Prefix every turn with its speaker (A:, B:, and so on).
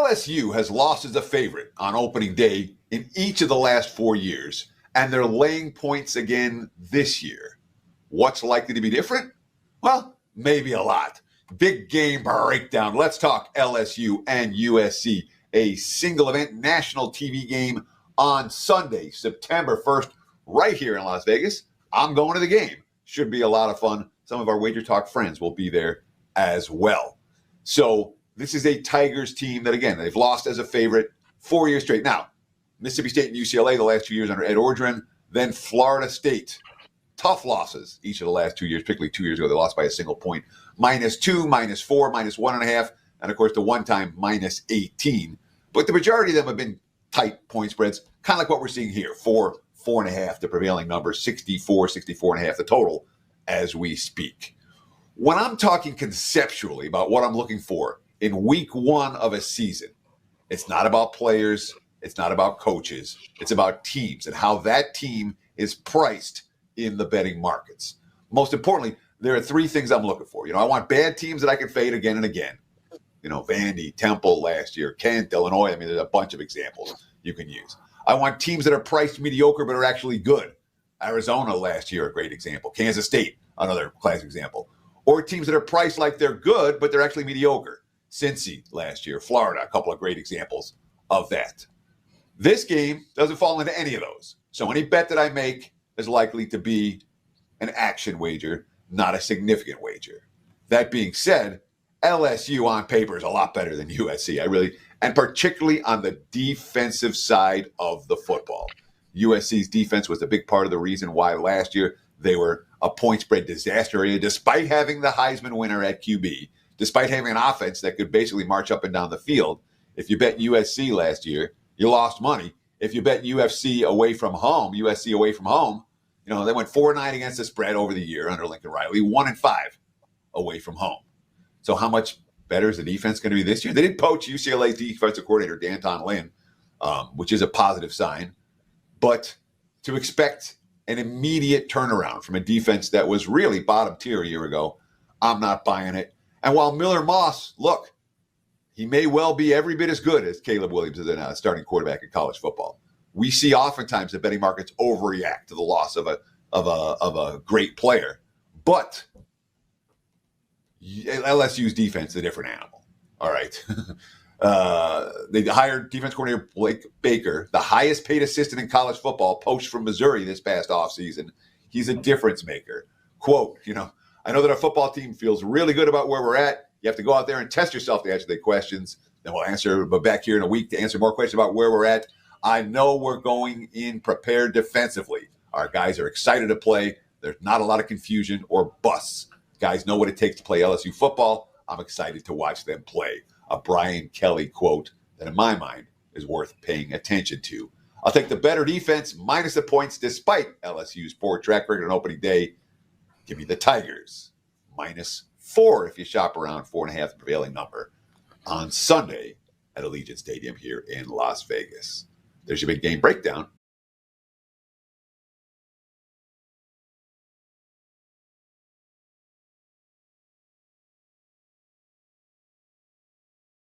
A: LSU has lost as a favorite on opening day in each of the last 4 years, and they're laying points again this year. What's likely to be different? Well, maybe a lot. Big game breakdown. Let's talk LSU and USC, a single event national TV game on Sunday, September 1st, right here in Las Vegas. I'm going to the game. Should be a lot of fun. Some of our Wager Talk friends will be there as well. So this is a Tigers team that, again, they've lost as a favorite 4 years straight. Now, Mississippi State and UCLA the last 2 years under Ed Ordron, then Florida State. Tough losses each of the last 2 years, particularly 2 years ago. They lost by a single point. -2, -4, -1.5, and, of course, the one time -18. But the majority of them have been tight point spreads, kind of like what we're seeing here. 4, 4.5, the prevailing number, 64, 64.5, the total as we speak. When I'm talking conceptually about what I'm looking for in week one of a season, it's not about players, it's not about coaches, it's about teams and how that team is priced in the betting markets. Most importantly, there are three things I'm looking for. I want bad teams that I can fade again and again. Vandy, Temple last year, Kent, Illinois. I mean, there's a bunch of examples you can use. I want teams that are priced mediocre but are actually good. Arizona last year, a great example. Kansas State, another classic example. Or teams that are priced like they're good but they're actually mediocre. Cincy last year, Florida, a couple of great examples of that. This game doesn't fall into any of those. So any bet that I make is likely to be an action wager, not a significant wager. That being said, LSU on paper is a lot better than USC. And particularly on the defensive side of the football. USC's defense was a big part of the reason why last year they were a point spread disaster area, despite having the Heisman winner at QB, despite having an offense that could basically march up and down the field. If you bet USC last year, you lost money. If you bet USC away from home, they went 4-9 against the spread over the year under Lincoln Riley, 1-5 away from home. So how much better is the defense going to be this year? They did poach UCLA's defensive coordinator, D'Anton Lynn, which is a positive sign. But to expect an immediate turnaround from a defense that was really bottom tier a year ago, I'm not buying it. And while Miller Moss, look, he may well be every bit as good as Caleb Williams as a starting quarterback in college football. We see oftentimes the betting markets overreact to the loss of a great player. But LSU's defense is a different animal. All right. They hired defense coordinator Blake Baker, the highest paid assistant in college football, poached from Missouri this past offseason. He's a difference maker. Quote, I know that our football team feels really good about where we're at. You have to go out there and test yourself to answer the questions. Then we'll back here in a week to answer more questions about where we're at. I know we're going in prepared defensively. Our guys are excited to play. There's not a lot of confusion or busts. Guys know what it takes to play LSU football. I'm excited to watch them play. A Brian Kelly quote that, in my mind, is worth paying attention to. I'll take the better defense minus the points despite LSU's poor track record on opening day. Give me the Tigers -4 if you shop around 4.5, the prevailing number, on Sunday at Allegiant Stadium here in Las Vegas. There's your big game breakdown.